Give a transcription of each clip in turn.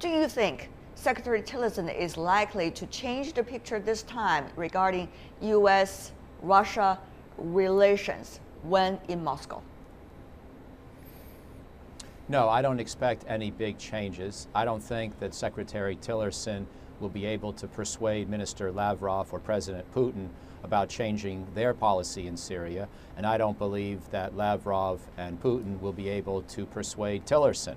Do you think Secretary Tillerson is likely to change the picture this time regarding U.S.-Russia relations when in Moscow? No, I don't expect any big changes. I don't think that Secretary Tillerson will be able to persuade Minister Lavrov or President Putin about changing their policy in Syria, and I don't believe that Lavrov and Putin will be able to persuade Tillerson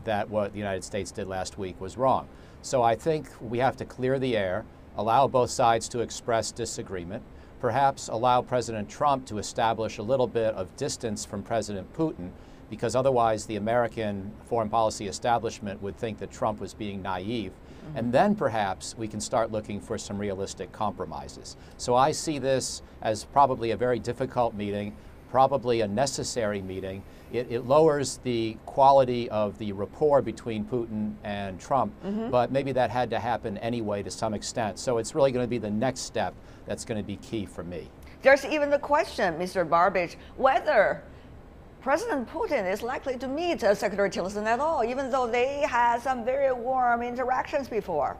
that what the United States did last week was wrong. So I think we have to clear the air, allow both sides to express disagreement, perhaps allow President Trump to establish a little bit of distance from President Putin, because otherwise the American foreign policy establishment would think that Trump was being naive. And then perhaps we can start looking for some realistic compromises. So I see this as probably a very difficult meeting, probably a necessary meeting. It lowers the quality of the rapport between Putin and Trump, but maybe that had to happen anyway to some extent. So it's really going to be the next step that's going to be key for me. There's even the question, Mr. Burbidge, whether President Putin is likely to meet Secretary Tillerson at all, even though they had some very warm interactions before.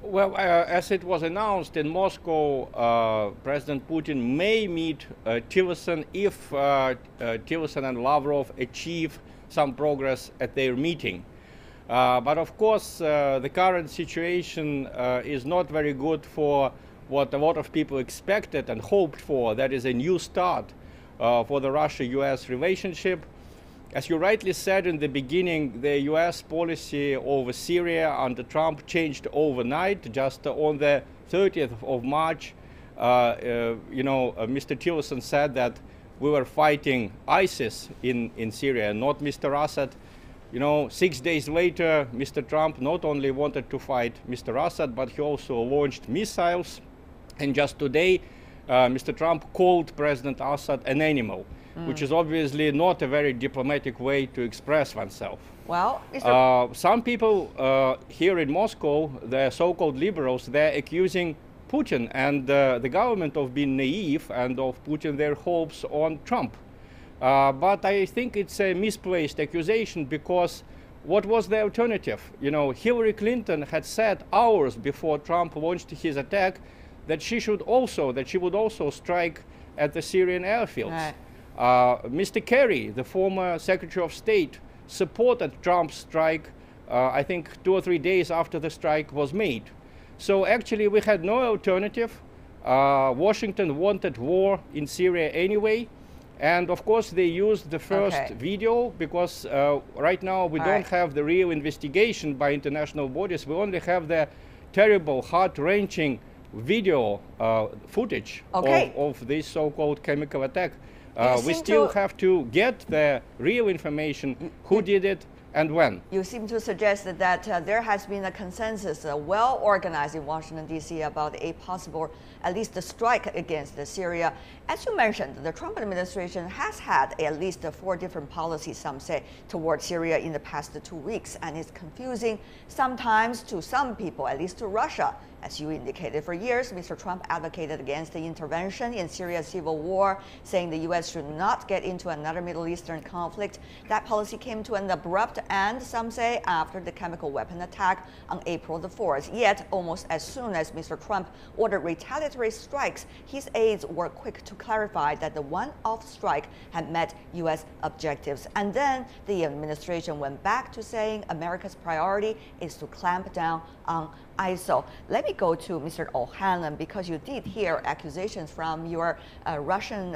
Well, as it was announced in Moscow, President Putin may meet Tillerson if Tillerson and Lavrov achieve some progress at their meeting. But of course, the current situation is not very good for what a lot of people expected and hoped for, that is a new start for the Russia-US relationship. As you rightly said in the beginning, the US policy over Syria under Trump changed overnight. Just on the 30th of March, Mr. Tillerson said that we were fighting ISIS in Syria, not Mr. Assad. 6 days later, Mr. Trump not only wanted to fight Mr. Assad, but he also launched missiles. And just today, Mr. Trump called President Assad an animal, which is obviously not a very diplomatic way to express oneself. Well, some people here in Moscow, the so-called liberals, they're accusing Putin and the government of being naive and of putting their hopes on Trump. But I think it's a misplaced accusation, because what was the alternative? Hillary Clinton had said hours before Trump launched his attack that she would also strike at the Syrian airfields. Right. Mr. Kerry, the former Secretary of State, supported Trump's strike, I think 2 or 3 days after the strike was made. So actually we had no alternative. Washington wanted war in Syria anyway. And of course they used the first video, because right now we don't have the real investigation by international bodies. We only have the terrible, heart-wrenching video footage of this so-called chemical attack. We still have to get the real information, who did it and when. You seem to suggest that there has been a consensus, well organized in Washington, D.C. about a possible, at least a strike against Syria. As you mentioned, the Trump administration has had at least 4 different policies, some say, towards Syria in the past 2 weeks, and it's confusing sometimes to some people, at least to Russia. As you indicated, for years, Mr. Trump advocated against the intervention in Syria's civil war, saying the U.S. should not get into another Middle Eastern conflict. That policy came to an abrupt end, some say, after the chemical weapon attack on April the 4th. Yet, almost as soon as Mr. Trump ordered retaliatory strikes, his aides were quick to clarify that the one-off strike had met U.S. objectives. And then the administration went back to saying America's priority is to clamp down on ISIL. Let me go to Mr. O'Hanlon, because you did hear accusations from your Russian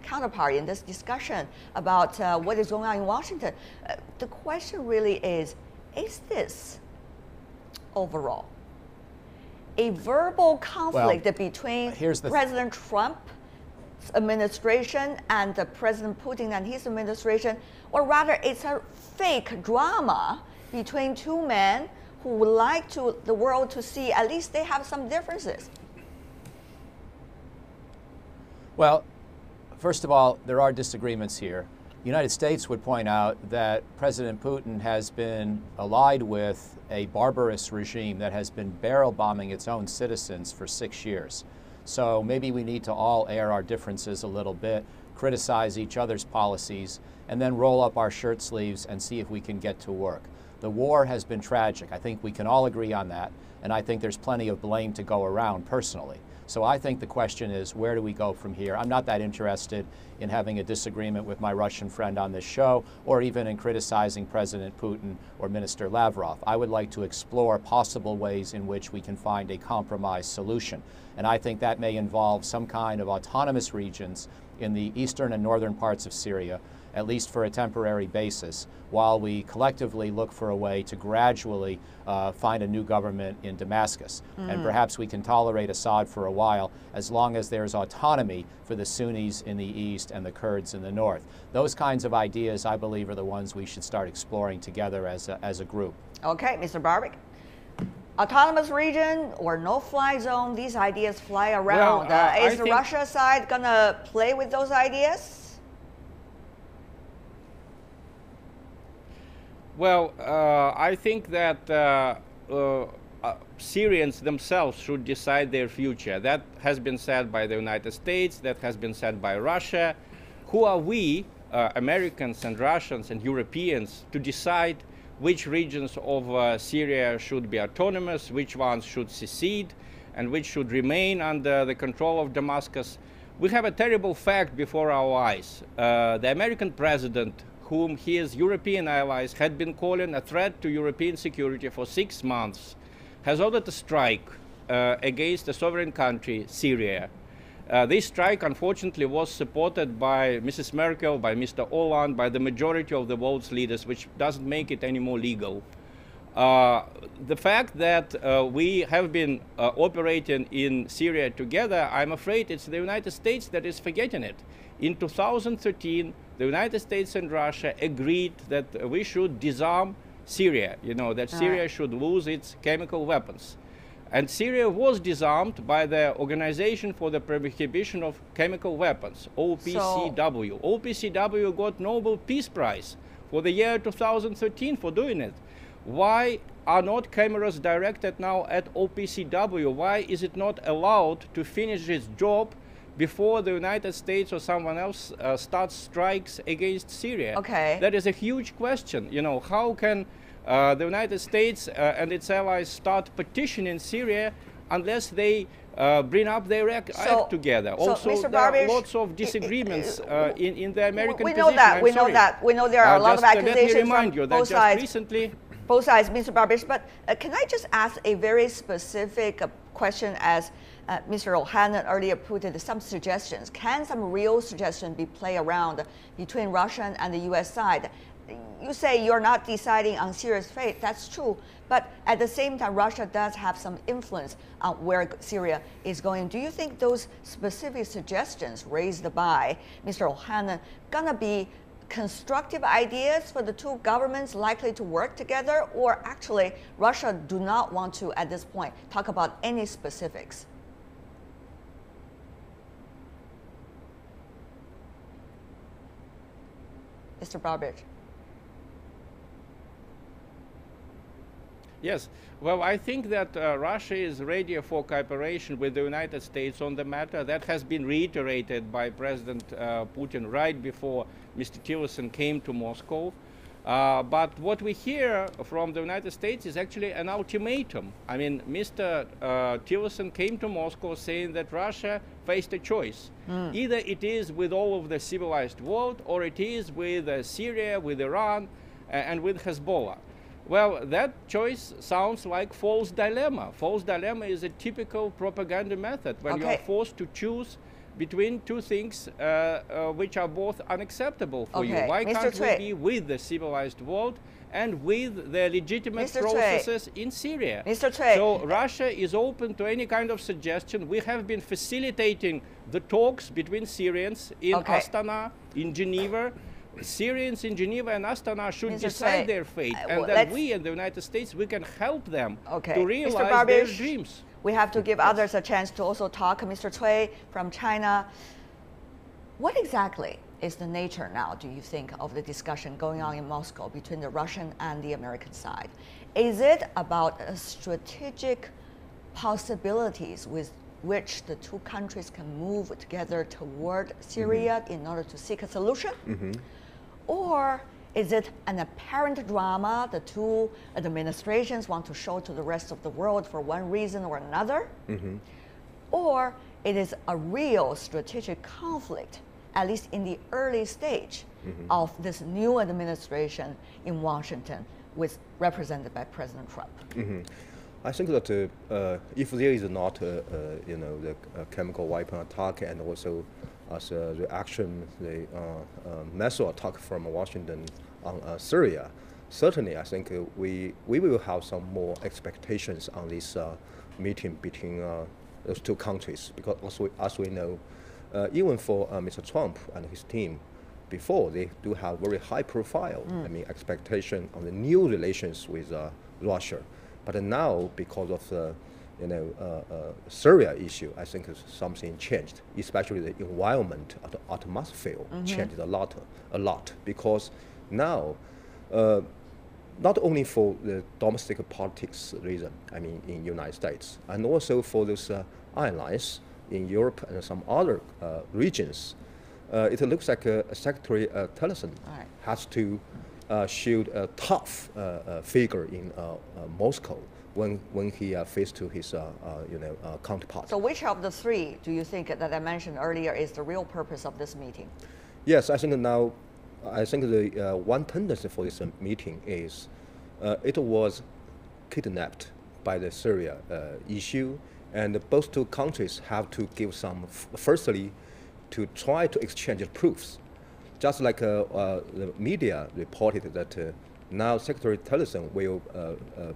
counterpart in this discussion about what is going on in Washington. The question really is this overall a verbal conflict between President Trump's administration and President Putin and his administration, or rather it's a fake drama between 2 men who would like the world to see at least they have some differences? Well, first of all, there are disagreements here. The United States would point out that President Putin has been allied with a barbarous regime that has been barrel bombing its own citizens for 6 years. So maybe we need to all air our differences a little bit. criticize each other's policies, and then roll up our shirt sleeves and see if we can get to work. The war has been tragic. I think we can all agree on that, and I think there's plenty of blame to go around personally. So I think the question is, where do we go from here? I'm not that interested in having a disagreement with my Russian friend on this show, or even in criticizing President Putin or Minister Lavrov. I would like to explore possible ways in which we can find a compromise solution. And I think that may involve some kind of autonomous regions in the eastern and northern parts of Syria, at least for a temporary basis, while we collectively look for a way to gradually find a new government in Damascus. And perhaps we can tolerate Assad for a while as long as there's autonomy for the Sunnis in the east and the Kurds in the north. Those kinds of ideas, I believe, are the ones we should start exploring together as a group. Okay, Mr. Barbic. Autonomous region or no-fly zone, these ideas fly around. Well, is the Russia side going to play with those ideas? Well, I think that Syrians themselves should decide their future. That has been said by the United States, that has been said by Russia. Who are we, Americans and Russians and Europeans, to decide which regions of Syria should be autonomous, which ones should secede, and which should remain under the control of Damascus? We have a terrible fact before our eyes. The American president, whom his European allies had been calling a threat to European security for 6 months, has ordered a strike against a sovereign country, Syria. This strike, unfortunately, was supported by Mrs. Merkel, by Mr. Hollande, by the majority of the world's leaders, which doesn't make it any more legal. The fact that we have been operating in Syria together, I'm afraid it's the United States that is forgetting it. In 2013, the United States and Russia agreed that we should disarm Syria, that Syria should lose its chemical weapons. And Syria was disarmed by the Organization for the Prohibition of Chemical Weapons, OPCW. OPCW got Nobel Peace Prize for the year 2013 for doing it. Why are not cameras directed now at OPCW? Why is it not allowed to finish its job before the United States or someone else starts strikes against Syria? Okay. That is a huge question. How can the United States and its allies start petitioning Syria unless they bring up their act together? Also, Mr. there are Barbic, lots of disagreements in the American we know position. that. I'm We know sorry. that. We know there are a lot of accusations let me remind from you that both just sides. recently. Both sides, Mr. Barbic, but can I just ask a very specific question as Mr. O'Hanlon earlier put it, some suggestions. Can some real suggestions be played around between Russia and the U.S. side? You say you're not deciding on Syria's fate. That's true. But at the same time, Russia does have some influence on where Syria is going. Do you think those specific suggestions raised by Mr. O'Hanlon going to be constructive ideas for the two governments likely to work together? Or actually, Russia do not want to, at this point, talk about any specifics? Mr. Barbic. Yes. Well, I think that Russia is ready for cooperation with the United States on the matter. That has been reiterated by President Putin right before Mr. Tillerson came to Moscow. But what we hear from the United States is actually an ultimatum. I mean, Mr. Tillerson came to Moscow saying that Russia faced a choice. Either it is with all of the civilized world, or it is with Syria, with Iran, and with Hezbollah. Well, that choice sounds like false dilemma. False dilemma is a typical propaganda method when you are forced to choose between two things which are both unacceptable for you. Why can't we be with the civilized world and with the legitimate processes in Syria? So Russia is open to any kind of suggestion. We have been facilitating the talks between Syrians in Astana, in Geneva. Syrians in Geneva and Astana should decide their fate, and that we in the United States, we can help them to realize their dreams. We have to give others a chance to also talk. Mr. Cui from China, what exactly is the nature now, do you think, of the discussion going on in Moscow between the Russian and the American side? Is it about strategic possibilities with which the two countries can move together toward Syria in order to seek a solution? Or is it an apparent drama the two administrations want to show to the rest of the world for one reason or another? Or it is a real strategic conflict, at least in the early stage of this new administration in Washington, represented by President Trump? I think that if there is not, the chemical weapon attack and also as a reaction, the missile attack from Washington on Syria, certainly I think we will have some more expectations on this meeting between those two countries, because as we know, even for Mr. Trump and his team, before they do have very high profile, expectation on the new relations with Russia. But now, because of the Syria issue, I think something changed, especially the environment, the atmosphere changed a lot. Because now, not only for the domestic politics reason, in United States, and also for those allies in Europe and some other regions, it looks like Secretary Tillerson has to shield a tough figure in Moscow when he faced to his counterpart. So which of the three do you think that I mentioned earlier is the real purpose of this meeting? Yes, I think the one tendency for this meeting is it was kidnapped by the Syria issue, and both two countries have to give some, firstly, to try to exchange proofs. Just like the media reported that now Secretary Tillerson will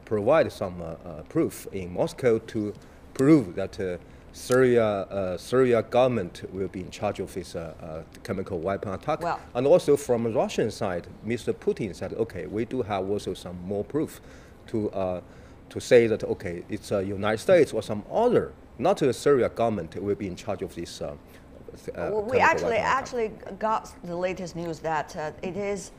provide some proof in Moscow to prove that Syria government will be in charge of this chemical weapon attack. Well, and also from the Russian side, Mr. Putin said, okay, we do have also some more proof to say that, okay, it's United States or some other, not the Syria government, will be in charge of this. We actually got the latest news that it is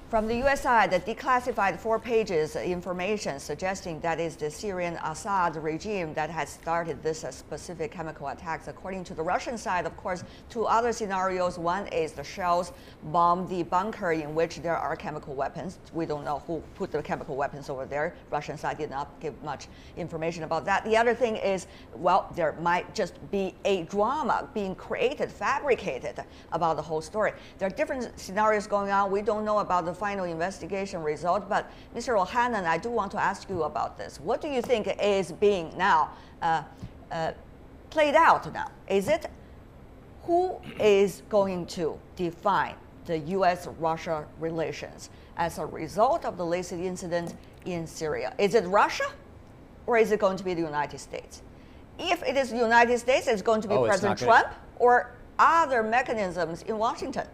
from the U.S. side that declassified 4 pages information suggesting that is the Syrian Assad regime that has started this specific chemical attacks. According to the Russian side, of course, 2 other scenarios. One is the shells bomb the bunker in which there are chemical weapons. We don't know who put the chemical weapons over there. Russian side did not give much information about that. The other thing is, well, there might just be a drama being created, fabricated about the whole story. There are different scenarios going on. We don't know about the final investigation result, but Mr. O'Hanlon, I do want to ask you about this. What do you think is being now played out now? Is it who is going to define the U.S.-Russia relations as a result of the latest incident in Syria? Is it Russia, or is it going to be the United States? If it is the United States, it's going to be President Trump or other mechanisms in Washington?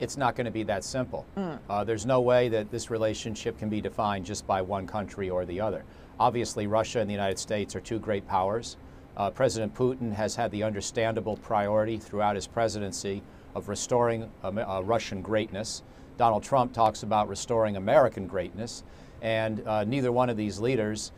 It's not going to be that simple. There's no way that this relationship can be defined just by one country or the other. Obviously, Russia and the United States are 2 great powers. President Putin has had the understandable priority throughout his presidency of restoring Russian greatness. Donald Trump talks about restoring American greatness, and neither one of these leaders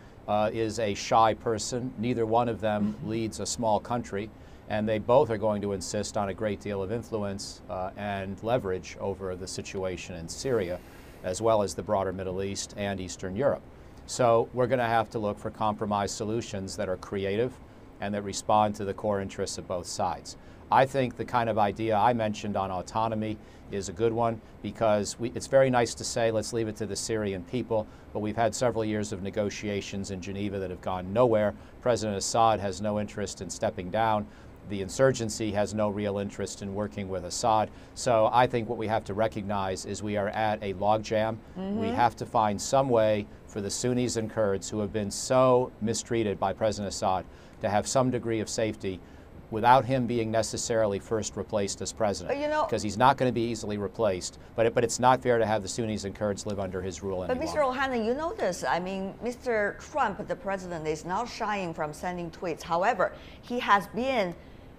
is a shy person. Neither one of them leads a small country. And they both are going to insist on a great deal of influence and leverage over the situation in Syria, as well as the broader Middle East and Eastern Europe. So we're going to have to look for compromise solutions that are creative and that respond to the core interests of both sides. I think the kind of idea I mentioned on autonomy is a good one, because it's very nice to say, let's leave it to the Syrian people, but we've had several years of negotiations in Geneva that have gone nowhere. President Assad has no interest in stepping down. The insurgency has no real interest in working with Assad. So I think what we have to recognize is we are at a logjam. We have to find some way for the Sunnis and Kurds who have been so mistreated by President Assad to have some degree of safety without him being necessarily first replaced as president, because he's not going to be easily replaced. But it's not fair to have the Sunnis and Kurds live under his rule any longer. But Mr. O'Hanlon, you know this. I mean, Mr. Trump, the president, is not shying from sending tweets. However, he has been,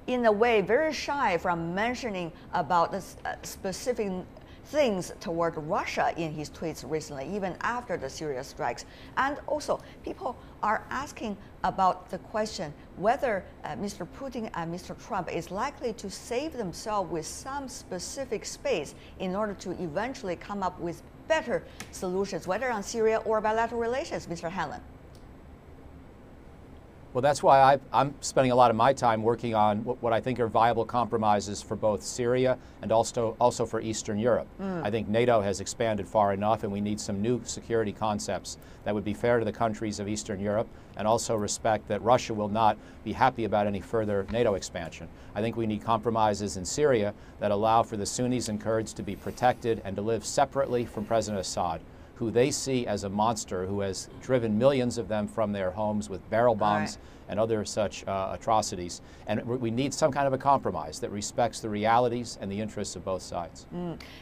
in a way, very shy from mentioning about this specific things toward Russia in his tweets recently, even after the Syria strikes. And also, people are asking about the question whether Mr. Putin and Mr. Trump is likely to save themselves with some specific space in order to eventually come up with better solutions, whether on Syria or bilateral relations, Mr. Hanlon. Well, that's why I'm spending a lot of my time working on what I think are viable compromises for both Syria and also for Eastern Europe. I think NATO has expanded far enough, and we need some new security concepts that would be fair to the countries of Eastern Europe and also respect that Russia will not be happy about any further NATO expansion. I think we need compromises in Syria that allow for the Sunnis and Kurds to be protected and to live separately from President Assad, who they see as a monster who has driven millions of them from their homes with barrel bombs and other such atrocities. And we need some kind of a compromise that respects the realities and the interests of both sides.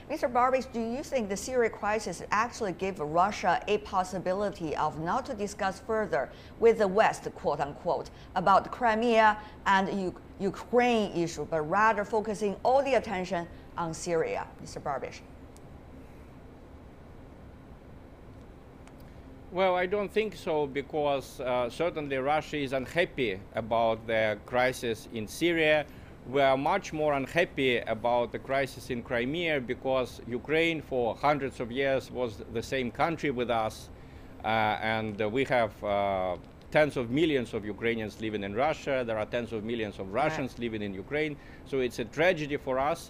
Mr. Barbish, do you think the Syria crisis actually gave Russia a possibility of not to discuss further with the West, quote unquote, about Crimea and Ukraine issue, but rather focusing all the attention on Syria? Mr. Barbish. Well, I don't think so, because certainly Russia is unhappy about the crisis in Syria. We are much more unhappy about the crisis in Crimea, because Ukraine for hundreds of years was the same country with us, and we have tens of millions of Ukrainians living in Russia. There are tens of millions of Russians living in Ukraine. So it's a tragedy for us,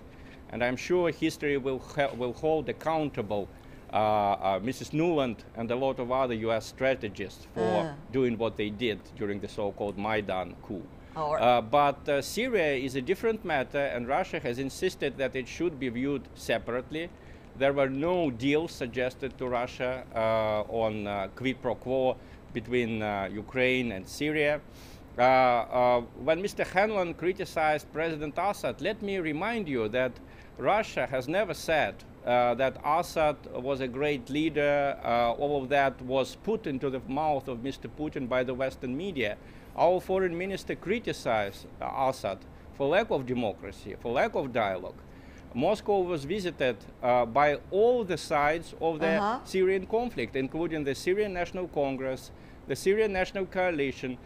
and I'm sure history will hold accountable Mrs. Nuland and a lot of other U.S. strategists for doing what they did during the so-called Maidan coup. But Syria is a different matter, and Russia has insisted that it should be viewed separately. There were no deals suggested to Russia on quid pro quo between Ukraine and Syria. When Mr. Hanlon criticized President Assad, let me remind you that Russia has never said that Assad was a great leader. All of that was put into the mouth of Mr. Putin by the Western media. Our foreign minister criticized Assad for lack of democracy, for lack of dialogue. Moscow was visited by all the sides of the Syrian conflict, including the Syrian National Congress, the Syrian National Coalition.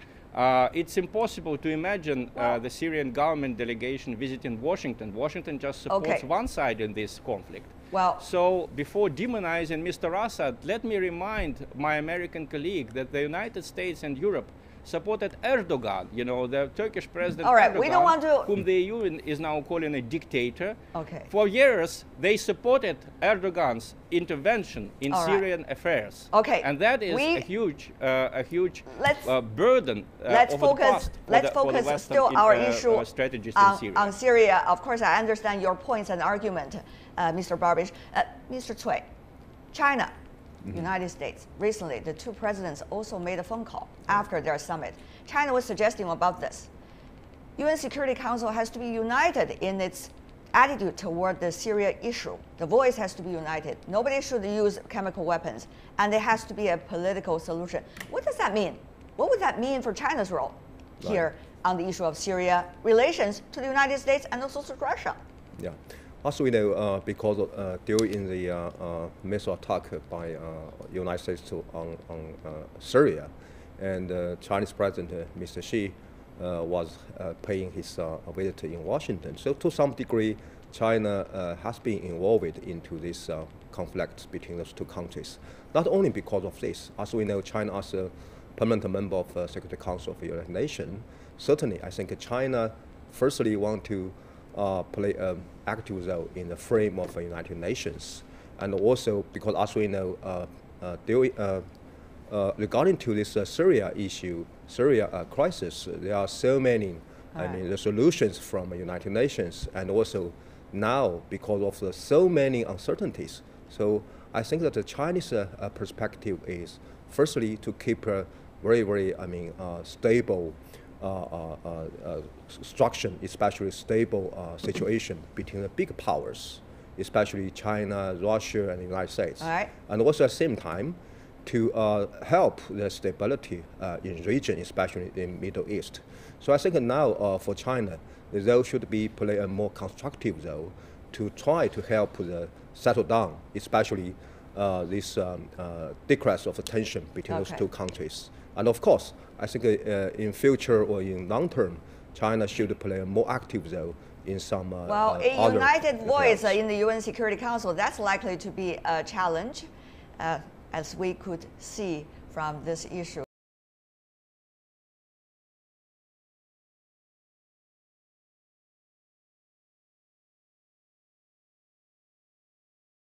It's impossible to imagine the Syrian government delegation visiting Washington. Washington just supports one side in this conflict. So before demonizing Mr. Assad, let me remind my American colleague that the United States and Europe supported Erdogan, you know, the Turkish president Erdogan, we don't want to... whom the EU is now calling a dictator. For years, they supported Erdogan's intervention in Syrian affairs. And that is a huge burden over the past let's focus still our issue strategies in Syria. On Syria. Of course, I understand your points and argument, Mr. Barbish. Mr. Cui, China, United States. Recently, the two presidents also made a phone call after their summit. China was suggesting about this. UN Security Council has to be united in its attitude toward the Syria issue. The voice has to be united. Nobody should use chemical weapons, and there has to be a political solution. What does that mean? What would that mean for China's role here on the issue of Syria, relations to the United States and also to Russia? Yeah. Also, we know because during the missile attack by United States on Syria, and Chinese President Mr. Xi was paying his visit in Washington. So to some degree, China has been involved into this conflict between those two countries. Not only because of this, as we know, China as a permanent member of the Security Council of the United Nations, certainly I think China firstly want to play an active role in the frame of the United Nations, and also because, as we know, regarding to this Syria issue, Syria crisis, there are so many, the solutions from the United Nations, and also now because of the so many uncertainties. So I think that the Chinese perspective is firstly to keep a very, stable structure, especially stable situation between the big powers, especially China, Russia, and the United States. And also at the same time, to help the stability in region, especially in Middle East. So I think now for China, the role should be play a more constructive role to try to help settle down, especially this decrease of tension between those two countries. And of course, I think in future or in long term, China should play a more active role in some well, a other united voice affairs. in the UN Security Council, that's likely to be a challenge, as we could see from this issue.